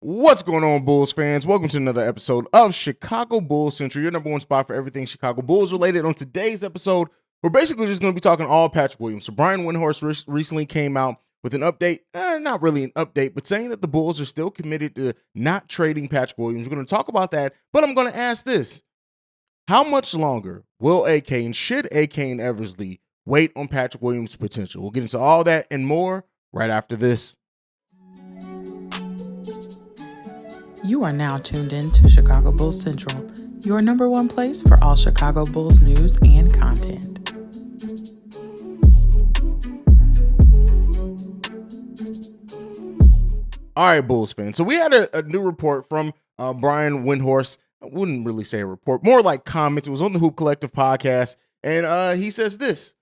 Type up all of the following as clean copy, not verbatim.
What's going on, Bulls fans? Welcome to another episode of Chicago Bulls Central, your number one spot for everything Chicago Bulls related. On today's episode, we're basically just going to be talking all Patrick Williams. So Brian Windhorst recently came out with an update, not really an update, but saying that the Bulls are still committed to not trading Patrick Williams. We're going to talk about that, but I'm going to ask this. How much longer will AK and should AK and Eversley wait on Patrick Williams' potential? We'll get into all that and more right after this. You are now tuned in to Chicago Bulls Central, your number one place for all Chicago Bulls news and content. All right, Bulls fans. So we had a new report from Brian Windhorst. I wouldn't really say a report, more like comments. It was on the Hoop Collective podcast. And he says this.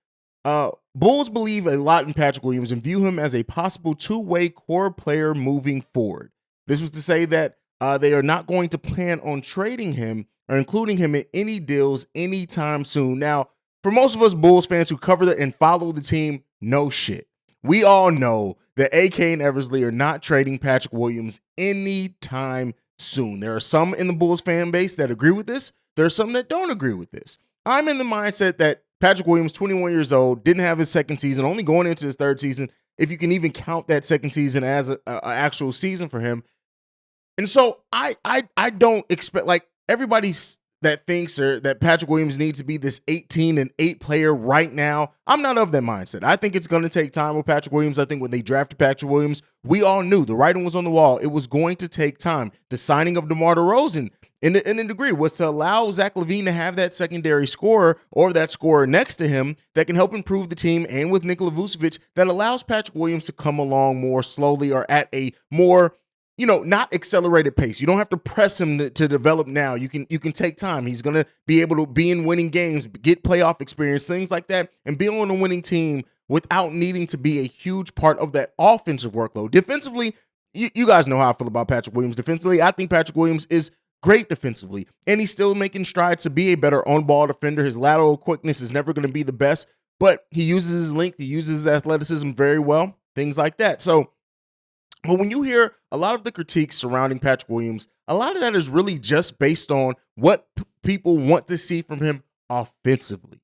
Bulls believe a lot in Patrick Williams and view him as a possible two-way core player moving forward. This was to say that they are not going to plan on trading him or including him in any deals anytime soon. Now, for most of us Bulls fans who cover and follow the team, no shit. We all know that AK and Eversley are not trading Patrick Williams anytime soon. There are some in the Bulls fan base that agree with this. There are some that don't agree with this. I'm in the mindset that Patrick Williams, 21 years old, didn't have his second season, only going into his third season, if you can even count that second season as an actual season for him. And so I don't expect, like, everybody that thinks that Patrick Williams needs to be this 18-8 player right now. I'm not of that mindset. I think it's going to take time with Patrick Williams. I think when they drafted Patrick Williams, we all knew the writing was on the wall. It was going to take time. The signing of DeMar DeRozan, in a degree, was to allow Zach LaVine to have that secondary scorer or that scorer next to him that can help improve the team, and with Nikola Vucevic that allows Patrick Williams to come along more slowly or at a more not accelerated pace. You don't have to press him to develop now. You can take time. He's going to be able to be in winning games, get playoff experience, things like that, and be on a winning team without needing to be a huge part of that offensive workload. Defensively, you guys know how I feel about Patrick Williams. Defensively, I think Patrick Williams is great defensively, and he's still making strides to be a better on-ball defender. His lateral quickness is never going to be the best, but he uses his length, he uses his athleticism very well, things like that. So, but when you hear a lot of the critiques surrounding Patrick Williams, a lot of that is really just based on what people want to see from him offensively.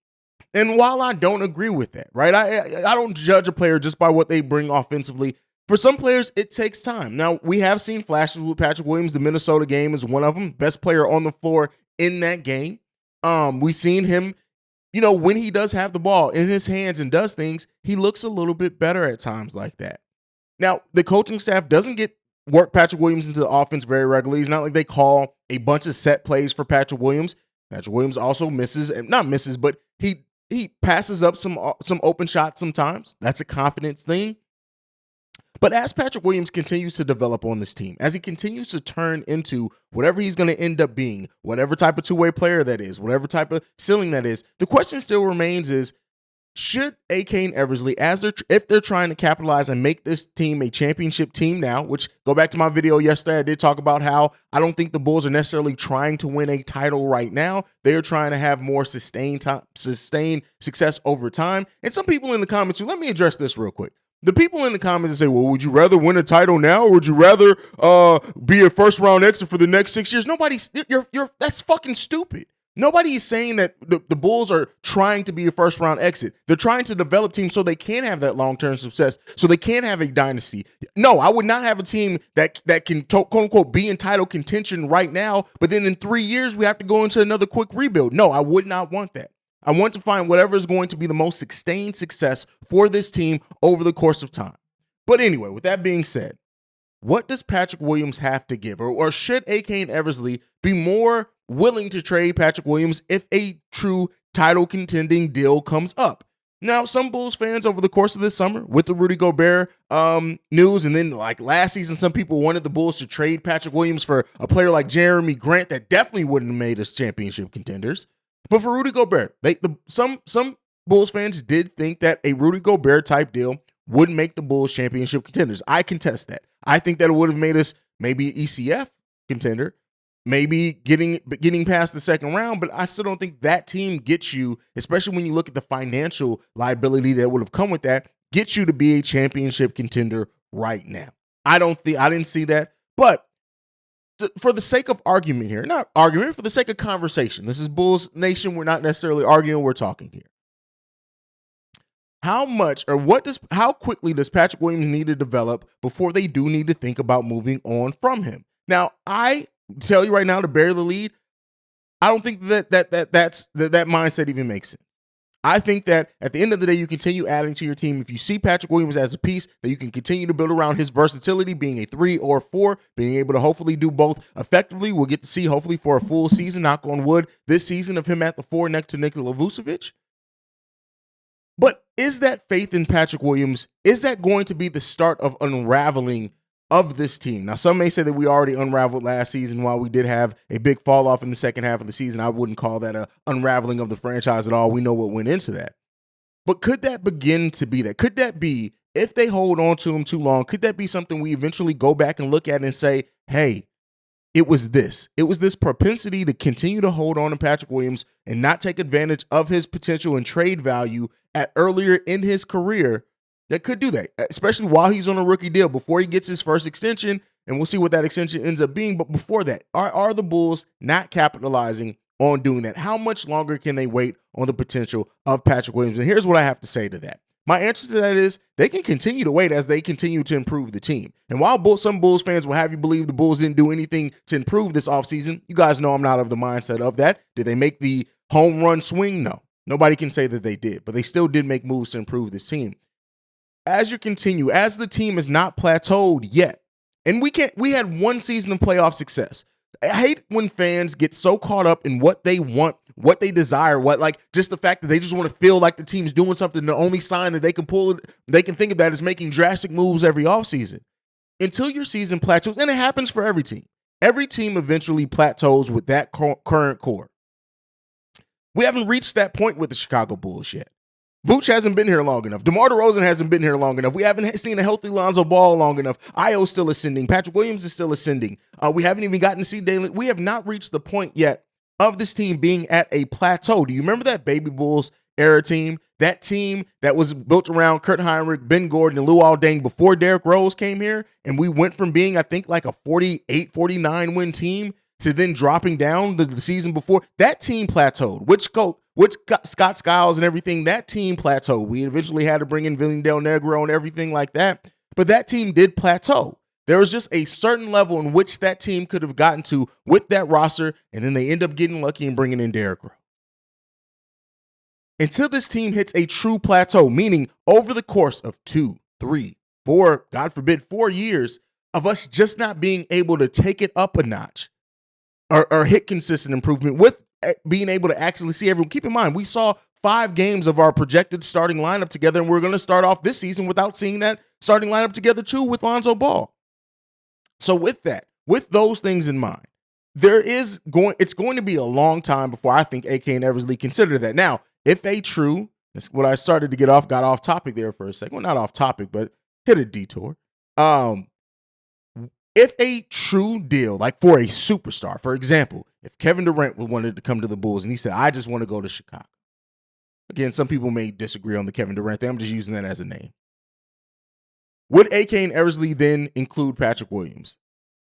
And while I don't agree with that, right, I don't judge a player just by what they bring offensively. For some players, it takes time. Now, we have seen flashes with Patrick Williams. The Minnesota game is one of them. Best player on the floor in that game. We've seen him, when he does have the ball in his hands and does things, he looks a little bit better at times like that. Now, the coaching staff doesn't work Patrick Williams into the offense very regularly. It's not like they call a bunch of set plays for Patrick Williams. Patrick Williams also but he passes up some open shots sometimes. That's a confidence thing. But as Patrick Williams continues to develop on this team, as he continues to turn into whatever he's going to end up being, whatever type of two-way player that is, whatever type of ceiling that is, the question still remains is, should AK and Eversley, if they're trying to capitalize and make this team a championship team now, which, go back to my video yesterday, I did talk about how I don't think the Bulls are necessarily trying to win a title right now. They're trying to have more sustained success over time. And some people in the comments, let me address this real quick. The people in the comments that say, well, would you rather win a title now, or would you rather be a first-round exit for the next 6 years? That's fucking stupid. Nobody is saying that the Bulls are trying to be a first-round exit. They're trying to develop teams so they can have that long-term success, so they can have a dynasty. No, I would not have a team that can, quote-unquote, be in title contention right now, but then in 3 years we have to go into another quick rebuild. No, I would not want that. I want to find whatever is going to be the most sustained success for this team over the course of time. But anyway, with that being said, what does Patrick Williams have to give? Or should AK and Eversley be more willing to trade Patrick Williams if a true title contending deal comes up? Now, some Bulls fans over the course of this summer with the Rudy Gobert news, and then like last season, some people wanted the Bulls to trade Patrick Williams for a player like Jeremy Grant that definitely wouldn't have made us championship contenders. But for Rudy Gobert, some Bulls fans did think that a Rudy Gobert type deal would make the Bulls championship contenders. I contest that. I think that it would have made us maybe an ECF contender, maybe getting past the second round, but I still don't think that team gets you, especially when you look at the financial liability that would have come with that, gets you to be a championship contender right now. I didn't see that, but for the sake of argument here, not argument, for the sake of conversation. This is Bulls Nation. We're not necessarily arguing. We're talking here. How much or how quickly does Patrick Williams need to develop before they do need to think about moving on from him? Now, I tell you right now, to bury the lead, I don't think that mindset even makes sense. I think that at the end of the day, you continue adding to your team. If you see Patrick Williams as a piece that you can continue to build around his versatility, being a 3 or 4, being able to hopefully do both effectively. We'll get to see hopefully for a full season, knock on wood, this season of him at the 4 next to Nikola Vucevic. But is that faith in Patrick Williams, is that going to be the start of unraveling of this team? Now, some may say that we already unraveled last season. While we did have a big fall off in the second half of the season, I wouldn't call that an unraveling of the franchise at all. We know what went into that. But could that begin to be that? Could that be, if they hold on to him too long, could that be something we eventually go back and look at and say, hey, it was this propensity to continue to hold on to Patrick Williams and not take advantage of his potential and trade value at earlier in his career that could do that, especially while he's on a rookie deal, before he gets his first extension, and we'll see what that extension ends up being. But before that, are the Bulls not capitalizing on doing that? How much longer can they wait on the potential of Patrick Williams? And here's what I have to say to that. My answer to that is they can continue to wait as they continue to improve the team. And while some Bulls fans will have you believe the Bulls didn't do anything to improve this offseason, you guys know I'm not of the mindset of that. Did they make the home run swing? No. Nobody can say that they did, but they still did make moves to improve this team. As the team is not plateaued yet, and we had one season of playoff success. I hate when fans get so caught up in what they want, what they desire, just the fact that they just want to feel like the team's doing something. The only sign that they can think of that is making drastic moves every offseason. Until your season plateaus, and it happens for every team. Every team eventually plateaus with that current core. We haven't reached that point with the Chicago Bulls yet. Vooch hasn't been here long enough. DeMar DeRozan hasn't been here long enough. We haven't seen a healthy Lonzo Ball long enough. Io's still ascending. Patrick Williams is still ascending. We haven't even gotten to see Dalen. We have not reached the point yet of this team being at a plateau. Do you remember that Baby Bulls era team? That team that was built around Kurt Heinrich, Ben Gordon, and Luol Deng before Derrick Rose came here? And we went from being, I think, like a 48, 49 win team to then dropping down the season before. That team plateaued. Which Scott Skiles and everything, that team plateaued. We eventually had to bring in Del Negro and everything like that. But that team did plateau. There was just a certain level in which that team could have gotten to with that roster, and then they end up getting lucky and bringing in Derrick Rose. Until this team hits a true plateau, meaning over the course of 2, 3, 4, God forbid, 4 years of us just not being able to take it up a notch or hit consistent improvement with being able to actually see everyone. Keep in mind, we saw 5 games of our projected starting lineup together, and we're going to start off this season without seeing that starting lineup together too with Lonzo Ball. So with those things in mind, it's going to be a long time before I think AK and Eversley consider that. Now, if that's what I started to got off topic there for a second. Well, not off topic, but hit a detour. If a true deal, like for a superstar, for example, if Kevin Durant wanted to come to the Bulls and he said, I just want to go to Chicago. Again, some people may disagree on the Kevin Durant thing. I'm just using that as a name. Would AK and Eversley then include Patrick Williams?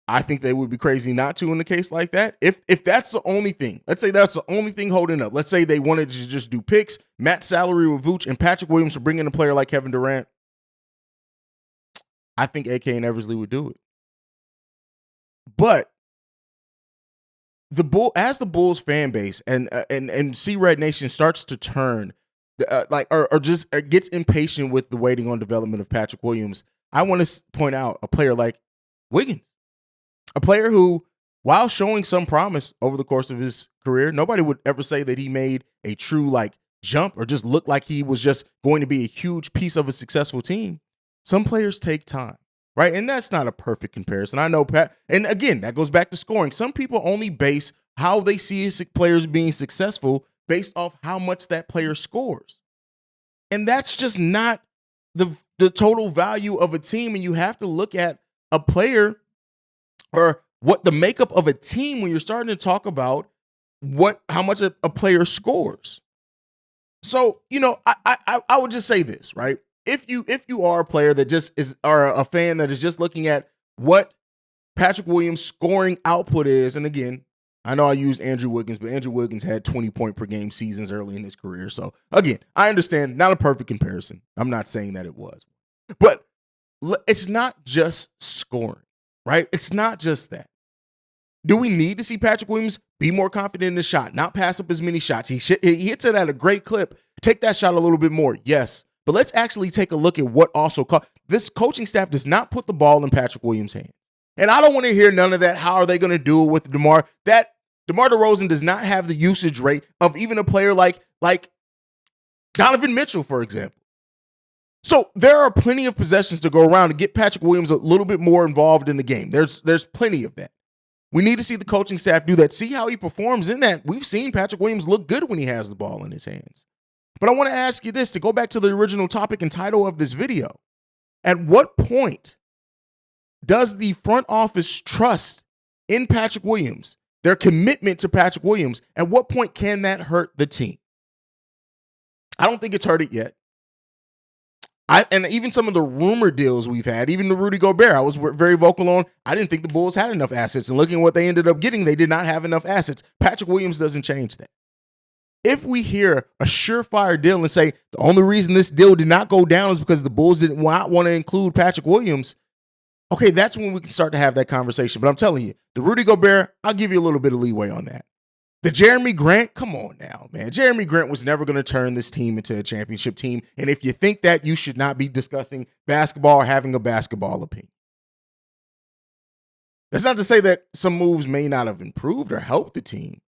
I think they would be crazy not to in a case like that. If that's the only thing, let's say that's the only thing holding up. Let's say they wanted to just do picks, match salary with Vooch, and Patrick Williams for bringing a player like Kevin Durant. I think AK and Eversley would do it. But as the Bulls fan base and C Red Nation starts to turn or just gets impatient with the waiting on development of Patrick Williams, I want to point out a player like Wiggins, a player who, while showing some promise over the course of his career, nobody would ever say that he made a true jump or just looked like he was just going to be a huge piece of a successful team. Some players take time. Right. And that's not a perfect comparison. I know, Pat. And again, that goes back to scoring. Some people only base how they see players being successful based off how much that player scores. And that's just not the total value of a team. And you have to look at a player or what the makeup of a team when you're starting to talk about how much a player scores. So, I would just say this, right? If you are a player that just is, or a fan that is just looking at what Patrick Williams' scoring output is, and again, I know I use Andrew Wiggins, but Andrew Wiggins had 20-point per game seasons early in his career. So again, I understand, not a perfect comparison. I'm not saying that it was. But it's not just scoring, right? It's not just that. Do we need to see Patrick Williams be more confident in the shot, not pass up as many shots? He hits it at a great clip. Take that shot a little bit more, yes. But let's actually take a look at what also this coaching staff does not put the ball in Patrick Williams' hands. And I don't want to hear none of that. How are they going to do it with DeMar? DeMar DeRozan does not have the usage rate of even a player like Donovan Mitchell, for example. So there are plenty of possessions to go around to get Patrick Williams a little bit more involved in the game. There's plenty of that. We need to see the coaching staff do that. See how he performs in that. We've seen Patrick Williams look good when he has the ball in his hands. But I want to ask you this, to go back to the original topic and title of this video. At what point does the front office trust in Patrick Williams, their commitment to Patrick Williams? At what point can that hurt the team? I don't think it's hurt it yet. And even some of the rumor deals we've had, even the Rudy Gobert, I was very vocal on, I didn't think the Bulls had enough assets. And looking at what they ended up getting, they did not have enough assets. Patrick Williams doesn't change that. If we hear a surefire deal and say the only reason this deal did not go down is because the Bulls didn't want to include Patrick Williams, okay, that's when we can start to have that conversation. But I'm telling you, the Rudy Gobert, I'll give you a little bit of leeway on that. The Jeremy Grant, come on now, man. Jeremy Grant was never going to turn this team into a championship team. And if you think that, you should not be discussing basketball or having a basketball opinion. That's not to say that some moves may not have improved or helped the team.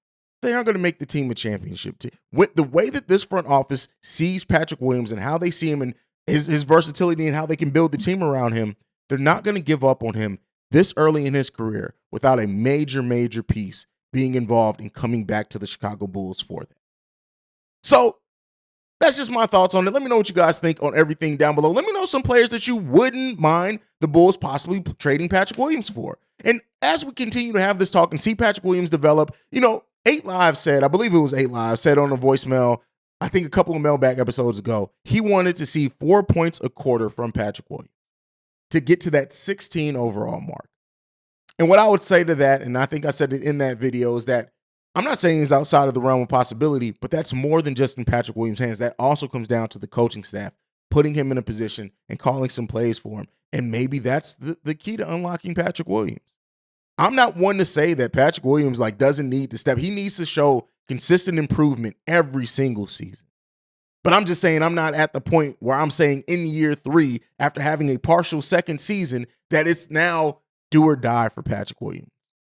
They aren't going to make the team a championship team. With the way that this front office sees Patrick Williams and how they see him and his versatility and how they can build the team around him, they're not going to give up on him this early in his career without a major piece being involved in coming back to the Chicago Bulls for that. So that's just my thoughts on it. Let me know what you guys think on everything down below. Let me know some players that you wouldn't mind the Bulls possibly trading Patrick Williams for. And as we continue to have this talk and see Patrick Williams develop, 8 Live said, I believe it was 8 Live, said on a voicemail, I think a couple of mailbag episodes ago, he wanted to see 4 points a quarter from Patrick Williams to get to that 16 overall mark. And what I would say to that, and I think I said it in that video, is that I'm not saying it's outside of the realm of possibility, but that's more than just in Patrick Williams' hands. That also comes down to the coaching staff putting him in a position and calling some plays for him. And maybe that's the key to unlocking Patrick Williams. I'm not one to say that Patrick Williams doesn't need to step. He needs to show consistent improvement every single season. But I'm just saying I'm not at the point where I'm saying in year 3, after having a partial second season, that it's now do or die for Patrick Williams.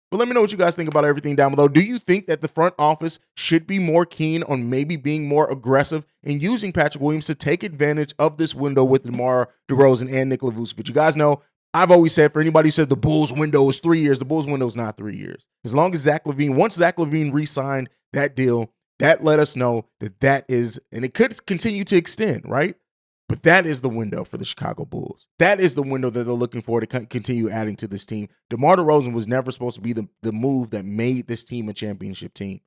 But let me know what you guys think about everything down below. Do you think that the front office should be more keen on maybe being more aggressive in using Patrick Williams to take advantage of this window with DeMar DeRozan and Nikola Vucevic? You guys know I've always said, for anybody who said the Bulls window is 3 years, the Bulls window is not 3 years. As long as once Zach LaVine re-signed that deal, that let us know that is, and it could continue to extend, right? But that is the window for the Chicago Bulls. That is the window that they're looking for to continue adding to this team. DeMar DeRozan was never supposed to be the move that made this team a championship team.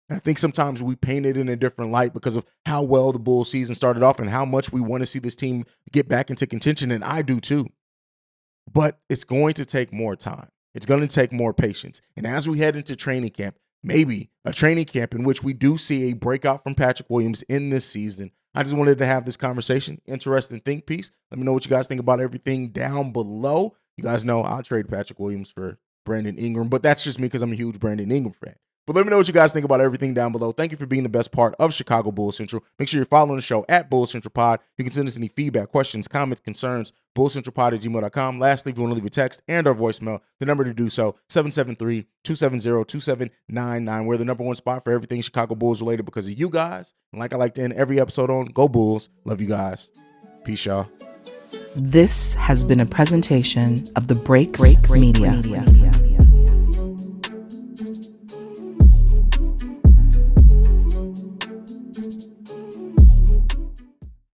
And I think sometimes we paint it in a different light because of how well the Bulls season started off and how much we want to see this team get back into contention, and I do too. But it's going to take more time. It's going to take more patience. And as we head into training camp, maybe a training camp in which we do see a breakout from Patrick Williams in this season, I just wanted to have this conversation. Interesting think piece. Let me know what you guys think about everything down below. You guys know I'll trade Patrick Williams for Brandon Ingram, but that's just me because I'm a huge Brandon Ingram fan. But let me know what you guys think about everything down below. Thank you for being the best part of Chicago Bulls Central. Make sure you're following the show at Bulls Central Pod. You can send us any feedback, questions, comments, concerns, bullscentralpod@gmail.com. Lastly, if you want to leave a text and our voicemail, the number to do so, 773-270-2799. We're the number one spot for everything Chicago Bulls related because of you guys. And like I like to end every episode on, go Bulls. Love you guys. Peace, y'all. This has been a presentation of the Break Media.